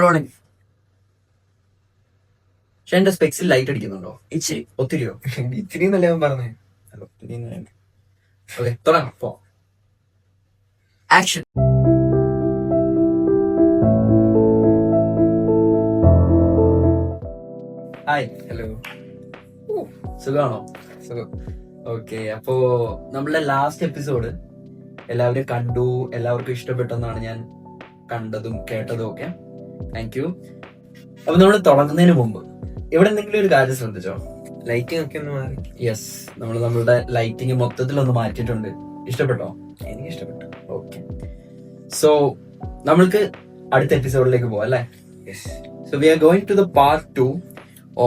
Rolling. പക്ഷെ എന്റെ സ്പെക്സിൽ light അടിക്കുന്നുണ്ടോ? ഇച്ചിരി. ഒത്തിരിയോ? ഇത്തിരി എന്നല്ല ഞാൻ പറഞ്ഞേ. ഓക്കെ, തുടങ്ങാം. പോ. ആക്ഷൻ. ഹായ്. ഹലോ. സുഖാണോ? സുഖം. ഓക്കെ, അപ്പോ നമ്മളുടെ ലാസ്റ്റ് എപ്പിസോഡ് എല്ലാവരും കണ്ടു, എല്ലാവർക്കും ഇഷ്ടപ്പെട്ടെന്നാണ് ഞാൻ കണ്ടതും കേട്ടതും ഒക്കെ. Thank you. അപ്പൊ നമ്മൾ തുടങ്ങുന്നതിന് മുമ്പ് ഇവിടെ എന്തെങ്കിലും ഒരു കാര്യം ശ്രദ്ധിച്ചോ? ലൈറ്റിംഗ് ഒക്കെ ഒന്ന് മാറി. യെസ്, നമ്മൾ നമ്മളുടെ ലൈറ്റിംഗ് മൊത്തത്തിലൊന്ന് മാറ്റിയിട്ടുണ്ട്. ഇഷ്ടപ്പെട്ടോ? എനിക്ക് ഇഷ്ടപ്പെട്ടു. ഓക്കെ, സോ നമ്മൾക്ക് അടുത്ത എപ്പിസോഡിലേക്ക് പോവാം അല്ലേ? Yes. So we are going to the part 2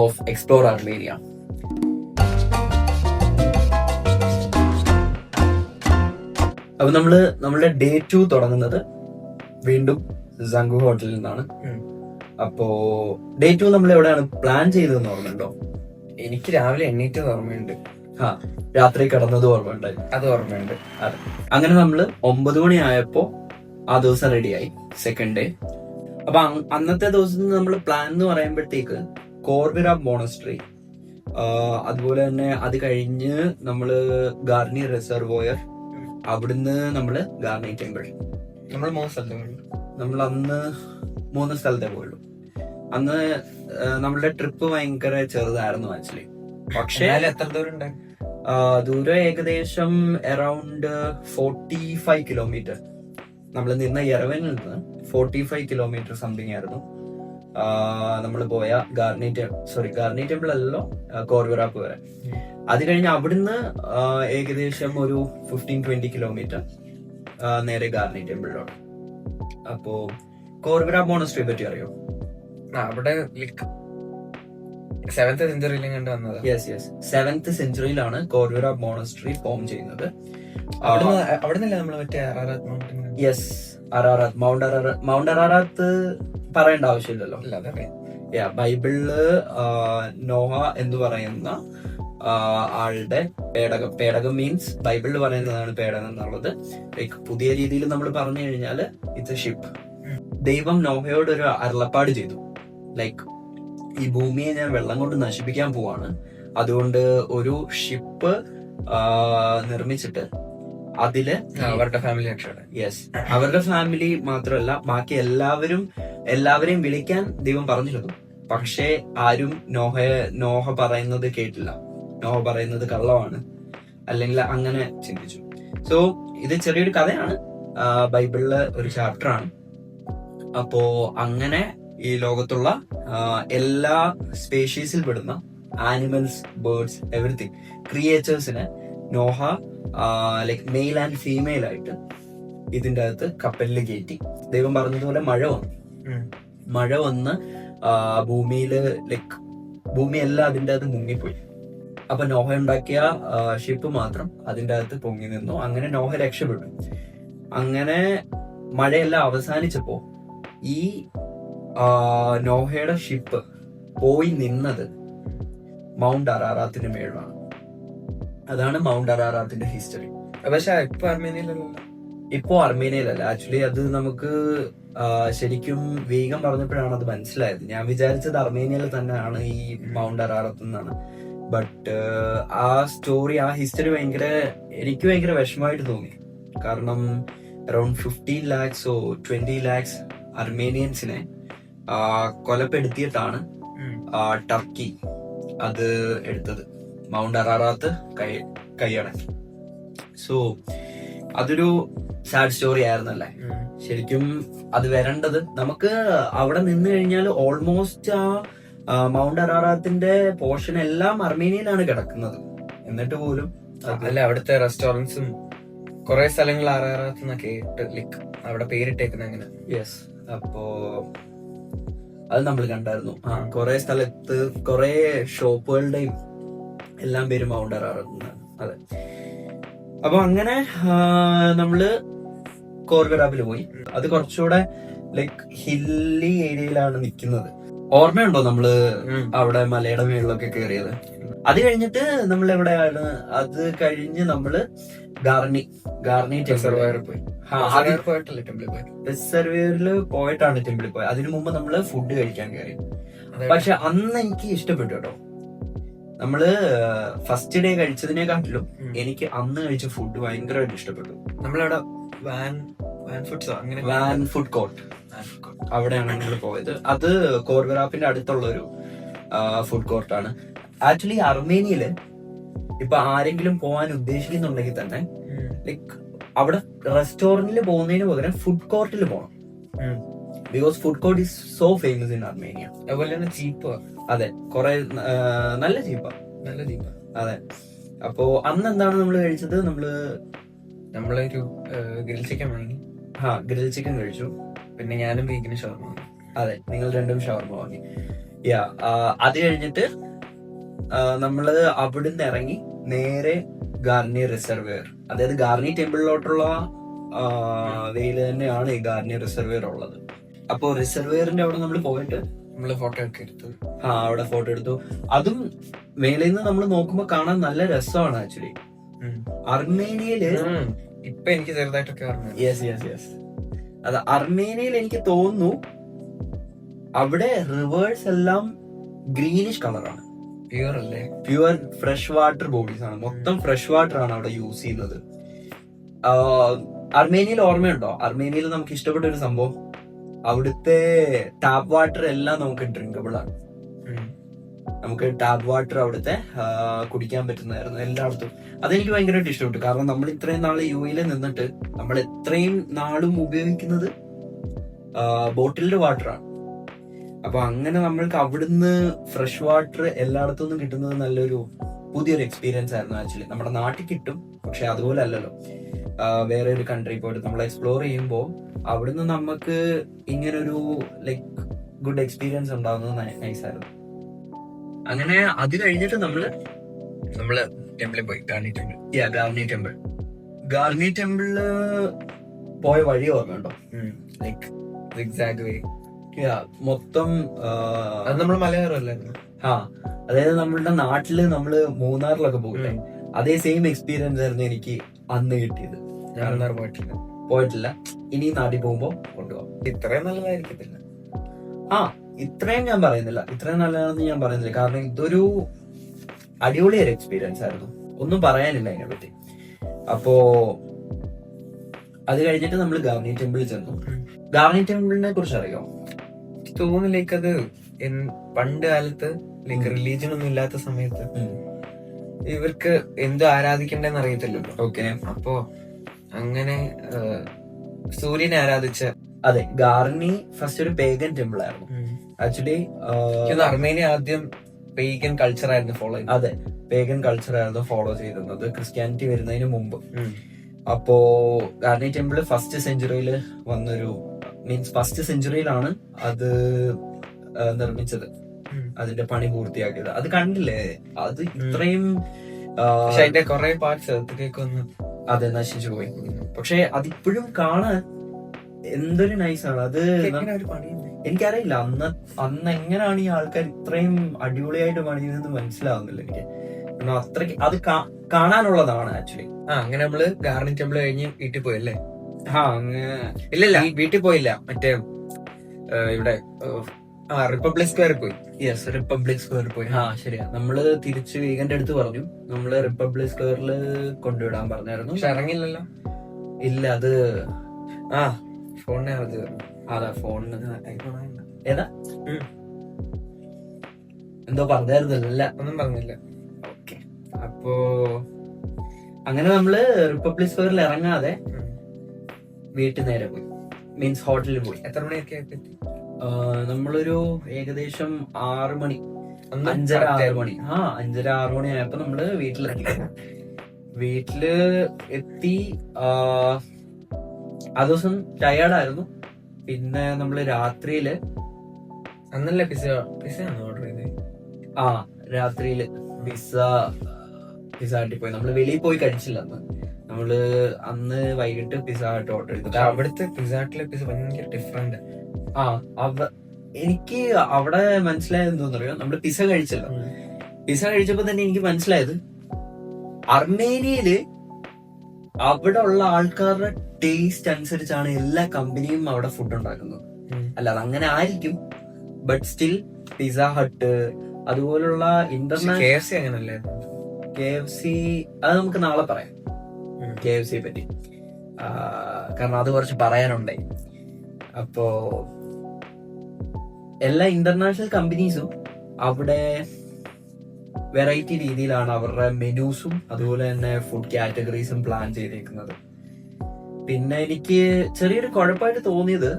of explore Armenia. അപ്പൊ നമ്മളുടെ ഡേ 2 തുടങ്ങുന്നത് വീണ്ടും സങ്കു ഹോട്ടലിൽ നിന്നാണ്. അപ്പോ ഡേ 2 നമ്മൾ എവിടെയാണ് പ്ലാൻ ചെയ്തതെന്ന് ഓർമ്മയുണ്ടോ? എനിക്ക് രാവിലെ എണ്ണീറ്റത് ഓർമ്മയുണ്ട്. രാത്രി കിടന്നത് ഓർമ്മയുണ്ടായി. അത് ഓർമ്മയുണ്ട്. അതെ, അങ്ങനെ നമ്മള് 9 മണി ആയപ്പോ ആ ദിവസം റെഡിയായി, സെക്കൻഡ് ഡേ. അപ്പൊ അന്നത്തെ ദിവസം നമ്മൾ പ്ലാൻ എന്ന് പറയുമ്പോഴത്തേക്ക് കോർവിറ മോണസ്ട്രി, അതുപോലെ തന്നെ അത് കഴിഞ്ഞ് നമ്മള് ഗാർണി റിസർവോയർ, അവിടുന്ന് നമ്മള് ഗാർണി ടെമ്പിൾ. നമ്മൾ 3 സ്ഥലത്ത് പോയി. നമ്മൾ അന്ന് 3 സ്ഥലത്തേ പോയുള്ളൂ. അന്ന് നമ്മളുടെ ട്രിപ്പ് ഭയങ്കര ചെറുതായിരുന്നു ആക്ച്വലി. പക്ഷേ എത്ര ദൂരം ഉണ്ട്? ദൂരം ഏകദേശം അറൌണ്ട് 45 കിലോമീറ്റർ. നമ്മൾ നിന്ന യെറവനിൽ നിന്ന് 45 കിലോമീറ്റർ സംതിങ് ആയിരുന്നു നമ്മൾ പോയ ഗാർണി ടെമ്പിൾ അല്ലല്ലോ, കോർവിറാപ്പ് വരെ. അത് കഴിഞ്ഞ് അവിടുന്ന് ഏകദേശം ഒരു 15-20 കിലോമീറ്റർ നേരെ ഗാർണി ടെമ്പിളിലോട്ട്. അപ്പോ കോർവിറ മോണസ്ട്രിയെ പറ്റി അറിയോ? അവിടെ 7th സെഞ്ചുറിയിൽ കണ്ടു വന്നത്. യെസ് യെസ്, 7th സെഞ്ചുറിയിലാണ് കോർവിറ മോണസ്ട്രി ഫോം ചെയ്യുന്നത്. അവിടുന്നല്ലേ നമ്മൾ മറ്റേ Ararat mountain? Yes, Ararat, mount Ararat പറയേണ്ട ആവശ്യമില്ലല്ലോ. ബൈബിളില് നോഹ എന്ന് പറയുന്ന ആളുടെ പേടകം മീൻസ് ബൈബിളിൽ പറയുന്നതാണ് പേടകം എന്നുള്ളത്. ലൈക്ക് പുതിയ രീതിയിൽ നമ്മൾ പറഞ്ഞു കഴിഞ്ഞാല് ഇറ്റ്സ് എ ഷിപ്പ്. ദൈവം നോഹയോട് ഒരു അരുളപ്പാട് ചെയ്തു, ലൈക്ക് ഈ ഭൂമിയെ ഞാൻ വെള്ളം കൊണ്ട് നശിപ്പിക്കാൻ പോവാണ്, അതുകൊണ്ട് ഒരു ഷിപ്പ് നിർമ്മിച്ചിട്ട് അതില് അവരുടെ ഫാമിലി രക്ഷപ്പെടാൻ. യെസ്, അവരുടെ ഫാമിലി മാത്രമല്ല ബാക്കി എല്ലാവരെയും വിളിക്കാൻ ദൈവം പറഞ്ഞിരുന്നു. പക്ഷേ ആരും നോഹ പറയുന്നത് കേട്ടില്ല. നോഹ പറയുന്നത് കള്ളമാണ്, അല്ലെങ്കിൽ അങ്ങനെ ചിന്തിച്ചു. സോ ഇത് ചെറിയൊരു കഥയാണ്, ബൈബിളിലെ ഒരു ചാപ്റ്റർ ആണ്. അപ്പോ അങ്ങനെ ഈ ലോകത്തുള്ള എല്ലാ സ്പേഷ്യസിൽ പെടുന്ന ആനിമൽസ്, ബേർഡ്സ്, എവറിത്തിങ് ക്രിയേച്ചേഴ്സിനെ Noah like male and female ആയിട്ട് ഇതിന്റെ അകത്ത് കപ്പലിൽ കയറ്റി. ദൈവം പറഞ്ഞതുപോലെ മഴ വന്ന് ഭൂമിയില് ലൈക്ക് ഭൂമിയെല്ലാം അതിന്റെ അകത്ത് മുങ്ങിപ്പോയി. അപ്പൊ നോഹ ഉണ്ടാക്കിയ ഷിപ്പ് മാത്രം അതിന്റെ അകത്ത് പൊങ്ങി നിന്നു. അങ്ങനെ നോഹ രക്ഷപ്പെട്ടു. അങ്ങനെ മഴയെല്ലാം അവസാനിച്ചപ്പോ ഈ നോഹയുടെ ഷിപ്പ് പോയി നിന്നത് മൗണ്ട് അറാറാത്തിന്റെ മേളിലാണ്. അതാണ് മൗണ്ട് അറാറാത്തിന്റെ ഹിസ്റ്ററി. പക്ഷെ ഇപ്പൊ അർമേനിയയിലല്ല ആക്ച്വലി. അത് നമുക്ക് ശരിക്കും വേഗം പറഞ്ഞപ്പോഴാണ് അത് മനസ്സിലായത്. ഞാൻ വിചാരിച്ചത് അർമേനിയയിൽ തന്നെയാണ് ഈ മൗണ്ട് അറാറത്ത് എന്നാണ്. ബട്ട് ആ സ്റ്റോറി, ആ ഹിസ്റ്ററി എനിക്ക് ഭയങ്കര വിഷമമായിട്ട് തോന്നി. കാരണം അറൌണ്ട് 15 lakhs or 20 lakhs അർമേനിയൻസിനെ കൊലപ്പെടുത്തിയിട്ടാണ് ടർക്കി അത് എടുത്തത്, മൗണ്ട് അറാറാത്ത് കൈയടക്കി. സോ അതൊരു സാഡ് സ്റ്റോറി ആയിരുന്നല്ലേ. ശരിക്കും അത് വരേണ്ടത് നമുക്ക് അവിടെ നിന്ന് കഴിഞ്ഞാൽ ഓൾമോസ്റ്റ് ആ മൗണ്ട് അറാറാത്തിന്റെ പോർഷൻ എല്ലാം അർമേനിയയിലാണ് കിടക്കുന്നത്. എന്നിട്ട് പോലും അല്ല, അവിടുത്തെ റെസ്റ്റോറൻറ്റ്സും കുറെ സ്ഥലങ്ങൾ അറാറാത്ത് എന്നൊക്കെ ലൈക്ക് അവിടെ പേരിട്ടേക്കുന്ന അങ്ങനെ. യെസ്, അപ്പോ അത് നമ്മൾ കണ്ടായിരുന്നു. കുറെ സ്ഥലത്ത് കുറെ ഷോപ്പുകളുടെയും എല്ലാം പേര് മൗണ്ട് അറാറാത്ത്. അതെ. അപ്പൊ അങ്ങനെ നമ്മള് കോർവിറാപ്പിൽ പോയി. അത് കുറച്ചുകൂടെ ലൈക്ക് ഹില്ലി ഏരിയയിലാണ് നിൽക്കുന്നത്. ഓർമ്മയുണ്ടോ നമ്മള് അവിടെ മലയുടെ മേളിലൊക്കെ കയറിയത്? അത് കഴിഞ്ഞിട്ട് നമ്മൾ എവിടെയാണ്, അത് കഴിഞ്ഞ് നമ്മള് ഗാർണി റിസർവയറിൽ പോയി. റിസർവയർ പോയിട്ടല്ലേ ടെമ്പിളിൽ പോയി? റിസർവേറിൽ പോയിട്ടാണ് ടെമ്പിളിൽ പോയത്. അതിനു മുമ്പ് നമ്മള് ഫുഡ് കഴിക്കാൻ കയറി. പക്ഷെ അന്ന് എനിക്ക് ഇഷ്ടപ്പെട്ടു കേട്ടോ. നമ്മള് ഫസ്റ്റ് ഡേ കഴിച്ചതിനെക്കാട്ടിലും എനിക്ക് അന്ന് കഴിച്ച ഫുഡ് ഭയങ്കരമായിട്ട് ഇഷ്ടപ്പെട്ടു. നമ്മളവിടെ വാൻ ഫുഡ് കോർട്ട് അവിടെയാണ് നമ്മൾ പോയത്. അത് കോർവറാപ്പിന്റെ അടുത്തുള്ള ഒരു ഫുഡ് കോർട്ടാണ്. ആക്ച്വലി അർമേനിയയില് ഇപ്പൊ ആരെങ്കിലും പോകാൻ ഉദ്ദേശിക്കുന്നുണ്ടെങ്കിൽ തന്നെ ലൈക്ക് അവിടെ റെസ്റ്റോറന്റിൽ പോകുന്നതിന് പകരം ഫുഡ് കോർട്ടിൽ പോകണം. Because food court is so famous in Armenia. അതുപോലെ തന്നെ ചീപ്പ്. അതെ, കുറെ നല്ല ചീപ്പാ. അതെ. അപ്പോ അന്ന് എന്താണ് നമ്മൾ കഴിച്ചത്? നമ്മളൊരു ഗ്രിൽ ചിക്കൻ വാങ്ങി. ഗ്രിൽ ചിക്കൻ കഴിച്ചു. പിന്നെ ഞാനും വീക്കിന് ഷവർമ വാങ്ങി. അതെ, നിങ്ങൾ രണ്ടും ഷവർമ വാങ്ങി. അത് കഴിഞ്ഞിട്ട് നമ്മള് അവിടുന്ന് ഇറങ്ങി നേരെ ഗാർണി റിസർവെയർ, അതായത് ഗാർണി ടെമ്പിളിലോട്ടുള്ള വേയിൽ തന്നെയാണ് ഈ ഗാർണി റിസർവെയർ ഉള്ളത്. അപ്പോ റിസർവെയറിന്റെ അവിടെ നമ്മൾ പോയിട്ട് നമ്മള് ഫോട്ടോ ഒക്കെ എടുത്തു. അവിടെ ഫോട്ടോ എടുത്തു. അതും മേളിൽ നിന്ന് നമ്മൾ നോക്കുമ്പോ കാണാൻ നല്ല രസമാണ് ആക്ച്വലി. അർമേനിയയില് ഇപ്പൊ എനിക്ക് ചെറുതായിട്ടൊക്കെ യെസ് അത് അർമേനിയയിൽ എനിക്ക് തോന്നുന്നു അവിടെ റിവേഴ്സ് എല്ലാം ഗ്രീനിഷ് കളറാണ്. പ്യുവർ അല്ലേ? പ്യുവർ ഫ്രഷ് വാട്ടർ ബോഡീസ് ആണ്. മൊത്തം ഫ്രഷ് വാട്ടർ ആണ് അവിടെ യൂസ് ചെയ്യുന്നത്. അർമേനിയയിൽ ഓർമ്മയുണ്ടോ? അർമേനിയയിൽ നമുക്ക് ഇഷ്ടപ്പെട്ട ഒരു സംഭവം, അവിടുത്തെ ടാപ്പ് വാട്ടർ എല്ലാം നമുക്ക് ഡ്രിങ്കബിൾ ആണ്. നമുക്ക് ടാപ്പ് വാട്ടർ അവിടുത്തെ കുടിക്കാൻ പറ്റുന്നതായിരുന്നു എല്ലായിടത്തും. അതെനിക്ക് ഭയങ്കരമായിട്ട് ഇഷ്ടപ്പെട്ടു. കാരണം നമ്മൾ ഇത്രയും നാള് യുഎയിൽ നിന്നിട്ട് നമ്മൾ ഇത്രയും നാളും ഉപയോഗിക്കുന്നത് ബോട്ടിൽഡ് വാട്ടറാണ്. അപ്പൊ അങ്ങനെ നമ്മൾക്ക് അവിടുന്ന് ഫ്രഷ് വാട്ടർ എല്ലായിടത്തും നിന്നും കിട്ടുന്നത് നല്ലൊരു പുതിയൊരു എക്സ്പീരിയൻസ് ആയിരുന്നു ആക്ച്വലി. നമ്മുടെ നാട്ടിൽ കിട്ടും, പക്ഷെ അതുപോലെ അല്ലല്ലോ. വേറെ ഒരു കൺട്രി പോയിട്ട് നമ്മൾ എക്സ്പ്ലോർ ചെയ്യുമ്പോൾ അവിടുന്ന് നമുക്ക് ഇങ്ങനൊരു ലൈക്ക് ഗുഡ് എക്സ്പീരിയൻസ് ഉണ്ടാകുന്നത് നൈസായിരുന്നു. അങ്ങനെ അത് കഴിഞ്ഞിട്ട് നമ്മള് ടെമ്പിളിൽ പോയി. ഗാർണി ടെമ്പിളില് പോയ വഴി ഓർമ്മയുണ്ടോ? ലൈക്ക് സിഗ്സാഗ് വേ. മൊത്തം അത് നമ്മൾ മലയാളമല്ലായിരുന്നു. അതായത് നമ്മളുടെ നാട്ടില് നമ്മള് മൂന്നാറിലൊക്കെ പോകില്ലേ, അതേ സെയിം എക്സ്പീരിയൻസ് ആയിരുന്നു എനിക്ക് അന്ന് കിട്ടിയത്. ഞാൻ മൂന്നാർ പോയിട്ടില്ല. ഇനി നാട്ടിൽ പോകുമ്പോ കൊണ്ടുപോകാം. ഇത്രയും നല്ലതായിരിക്കത്തില്ല. ഇത്രയും ഞാൻ പറയുന്നില്ല, ഇത്രയും നല്ലതാണെന്ന് ഞാൻ പറയുന്നില്ല. കാരണം ഇതൊരു അടിപൊളിയൊരു എക്സ്പീരിയൻസ് ആയിരുന്നു, ഒന്നും പറയാനില്ല അതിനെ പറ്റി. അപ്പോ അത് കഴിഞ്ഞിട്ട് നമ്മൾ ഗാർണി ടെമ്പിളിൽ ചെന്നു. ഗാർണി ടെമ്പിളിനെ കുറിച്ച് അറിയോ? തോന്നുന്നു ലൈക്ക് അത് പണ്ട് കാലത്ത് ലൈക്ക് റിലീജിയൻ ഒന്നും ഇല്ലാത്ത സമയത്ത് ഇവർക്ക് എന്തോ ആരാധിക്കണ്ടെന്ന് അറിയത്തില്ലല്ലോ. ഓക്കെ. അപ്പോ അങ്ങനെ സൂര്യനെ ആരാധിച്ച. അതെ, ഗാർണി ഫസ്റ്റ് ഒരു പേഗൻ ടെമ്പിൾ ആയിരുന്നു ആക്ച്വലി. അർമേനിയ ആദ്യം പേഗൻ കൾച്ചർ ആയിരുന്നു ഫോളോ ചെയ്തത്. അതെ, പേഗൻ കൾച്ചർ ആയിരുന്നു ഫോളോ ചെയ്തിരുന്നത് ക്രിസ്ത്യാനിറ്റി വരുന്നതിന് മുമ്പ്. അപ്പോ ഗാർണി ടെമ്പിൾ ഫസ്റ്റ് സെഞ്ചുറിയിൽ വന്നൊരു ഫസ്റ്റ് സെഞ്ചുറിയിലാണ് അത് നിർമ്മിച്ചത്, അതിന്റെ പണി പൂർത്തിയാക്കിയത്. അത് കണ്ടില്ലേ? അത് ഇത്രയും അതിന്റെ കുറെ പാർട്സ് അതെ നശിച്ചു പോയി. പക്ഷെ അതിപ്പോഴും കാണാൻ എന്തൊരു നൈസാണ് അത്. എനിക്കറിയില്ല അന്ന് എങ്ങനെയാണ് ഈ ആൾക്കാർ ഇത്രയും അടിപൊളിയായിട്ട് പണിയതെന്ന് മനസ്സിലാവുന്നില്ല എനിക്ക്. അത്രയ്ക്ക് അത് കാണാനുള്ളതാണ് ആക്ച്വലി. അങ്ങനെ നമ്മള് ഗാർണി ടെമ്പിൾ കഴിഞ്ഞ് വീട്ടിൽ പോയല്ലേ? ഇല്ല വീട്ടിൽ പോയില്ല, മറ്റേ ഇവിടെ റിപ്പബ്ലിക് സ്ക്വയറിൽ പോയി. യെസ്, റിപ്പബ്ലിക് സ്ക്വയറിൽ പോയി. ശരിയാ. നമ്മള് തിരിച്ച് വീഗന്റെ അടുത്ത് പറഞ്ഞു നമ്മള് റിപ്പബ്ലിക് സ്ക്വയറിൽ കൊണ്ടുവിടാൻ പറഞ്ഞായിരുന്നു. പക്ഷെ ഇറങ്ങില്ലല്ലോ. ഇല്ല, അത് ഫോണിനെ അതാ ഫോണിന് ഏതാ എന്തോ പറഞ്ഞായിരുന്നല്ല. ഒന്നും പറഞ്ഞില്ല. ഓക്കെ. അപ്പോ അങ്ങനെ നമ്മള് റിപ്പബ്ലിക് സ്ക്വയറിൽ ഇറങ്ങാതെ വീട്ടിൽ നേരെ പോയി, മീൻസ് ഹോട്ടലിൽ പോയി. എത്ര മണിയൊക്കെ എത്തി? നമ്മളൊരു ഏകദേശം 6 മണി, 5:30-6 മണി. 5:30-6 മണി ആയപ്പോ നമ്മള് വീട്ടിലെത്തി. വീട്ടില് എത്തി. ആ ദിവസം ടയേർഡായിരുന്നു. പിന്നെ നമ്മള് രാത്രിയില് അന്നല്ലേ പിസ്സ ഓർഡർ ചെയ്തത്? രാത്രിയില് പിസ്സ ഹട്ടിൽ പോയി. നമ്മള് വെളിയിൽ പോയി കഴിച്ചില്ല അന്ന്. നമ്മള് അന്ന് വൈകിട്ട് പിസ്സ ഹട്ട് ഓർഡർ ചെയ്തു. അവിടുത്തെ പിസ്സ ഹട്ടിലെ പിസ്സ ഭയങ്കര ഡിഫറെന്റ്. എനിക്ക് അവിടെ മനസ്സിലായത് എന്തോന്നറിയോ, നമ്മള് പിസ്സ കഴിച്ചല്ലോ. പിസ്സ കഴിച്ചപ്പോ തന്നെ എനിക്ക് മനസ്സിലായത് അർമേനിയയില് അവിടെ ഉള്ള ആൾക്കാരുടെ ടേസ്റ്റ് അനുസരിച്ചാണ് എല്ലാ കമ്പനിയും അവിടെ ഫുഡ് ഉണ്ടാക്കുന്നത്. അല്ലാതെ അങ്ങനെ ആയിരിക്കും, ബട്ട് സ്റ്റിൽ പിസ്സ ഹട്ട് അതുപോലുള്ള ഇന്റർനാഷണൽ KFC അങ്ങനല്ലേ? KFC അത് നമുക്ക് നാളെ പറയാം, KFC പറ്റി. കാരണം അത് കുറച്ച് പറയാനുണ്ടായി. അപ്പോ എല്ലാ ഇന്റർനാഷണൽ കമ്പനീസും അവിടെ വെറൈറ്റി രീതിയിലാണ് അവരുടെ മെനൂസും അതുപോലെ തന്നെ ഫുഡ് കാറ്റഗറീസും പ്ലാൻ ചെയ്തേക്കുന്നത്. പിന്നെ എനിക്ക് ചെറിയൊരു കുഴപ്പമായിട്ട് തോന്നിയത്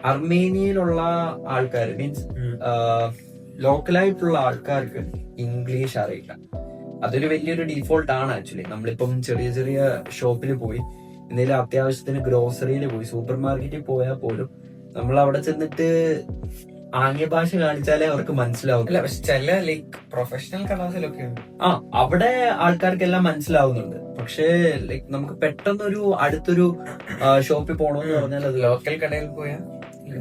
അർമേനിയയിലുള്ള ആൾക്കാർ, മീൻസ് ലോക്കലായിട്ടുള്ള ആൾക്കാർക്ക് ഇംഗ്ലീഷ് അറിയില്ല. അതൊരു വലിയൊരു ഡീഫോൾട്ട് ആണ് ആക്ച്വലി. നമ്മളിപ്പം ചെറിയ ചെറിയ ഷോപ്പിൽ പോയി, എന്തെങ്കിലും അത്യാവശ്യത്തിന് ഗ്രോസറിയിൽ പോയി, സൂപ്പർ മാർക്കറ്റിൽ പോയാൽ പോലും നമ്മൾ അവിടെ ചെന്നിട്ട് ആംഗ്യ ഭാഷ കാണിച്ചാലേ അവർക്ക് മനസ്സിലാവില്ല. പക്ഷെ ചില ലൈക്ക് പ്രൊഫഷണൽ കലാസിലൊക്കെ ഉണ്ട്. അവിടെ ആൾക്കാർക്കെല്ലാം മനസ്സിലാവുന്നുണ്ട്. പക്ഷേ ലൈക്ക് നമുക്ക് പെട്ടെന്നൊരു അടുത്തൊരു ഷോപ്പിൽ പോകണമെന്ന് പറഞ്ഞാൽ അത് ലോക്കൽ കടയിൽ പോയാൽ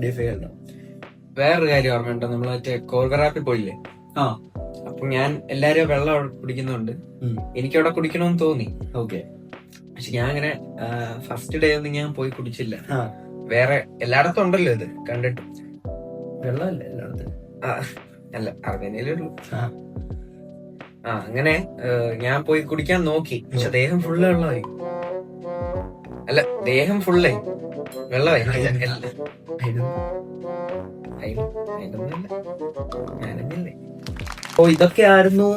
ഡിഫൈൽഡ്. വേറൊരു കാര്യം ഓർമ്മയുണ്ടോ? നമ്മൾ മറ്റേ കോർഗറാപ്പിൽ പോയില്ലേ? അപ്പൊ ഞാൻ എല്ലാരും വെള്ളം അവിടെ കുടിക്കുന്നുണ്ട്, എനിക്ക് അവിടെ കുടിക്കണമെന്ന് തോന്നി. ഓക്കെ. പക്ഷെ ഞാൻ അങ്ങനെ ഫസ്റ്റ് ഡേ ഒന്നും ഞാൻ പോയി കുടിച്ചില്ല. വേറെ എല്ലായിടത്തും ഉണ്ടല്ലോ ഇത് കണ്ടിട്ട്. വെള്ളമല്ലേ എല്ലായിടത്തും? അല്ല, അർമേനിയയിലുള്ളൂ. അങ്ങനെ ഞാൻ പോയി കുടിക്കാൻ നോക്കി, പക്ഷെ ദേഹം ഫുള്ള് വെള്ളമായി. അല്ല, ദേഹം ഫുള്ളായി വെള്ളമായി. അപ്പോ ഇതൊക്കെയായിരുന്നു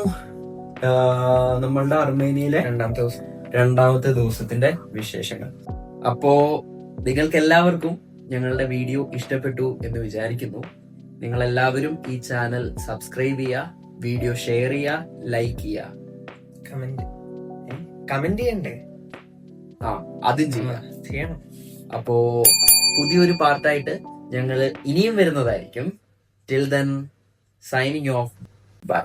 നമ്മളുടെ അർമേനിയയിലെ രണ്ടാമത്തെ ദിവസത്തിന്റെ വിശേഷങ്ങൾ. അപ്പോ നിങ്ങൾക്ക് എല്ലാവർക്കും ഞങ്ങളുടെ വീഡിയോ ഇഷ്ടപ്പെട്ടു എന്ന് വിചാരിക്കുന്നു. നിങ്ങൾ എല്ലാവരും ഈ ചാനൽ സബ്സ്ക്രൈബ് ചെയ്യുക, വീഡിയോ ഷെയർ ചെയ്യുക, ലൈക്ക് ചെയ്യുക, കമന്റ് ചെയ്യണ്ടേ? അതും ചെയ്യണം. അപ്പോ പുതിയൊരു പാർട്ടായിട്ട് ഞങ്ങൾ ഇനിയും വരുന്നതായിരിക്കും. Till then signing off. By.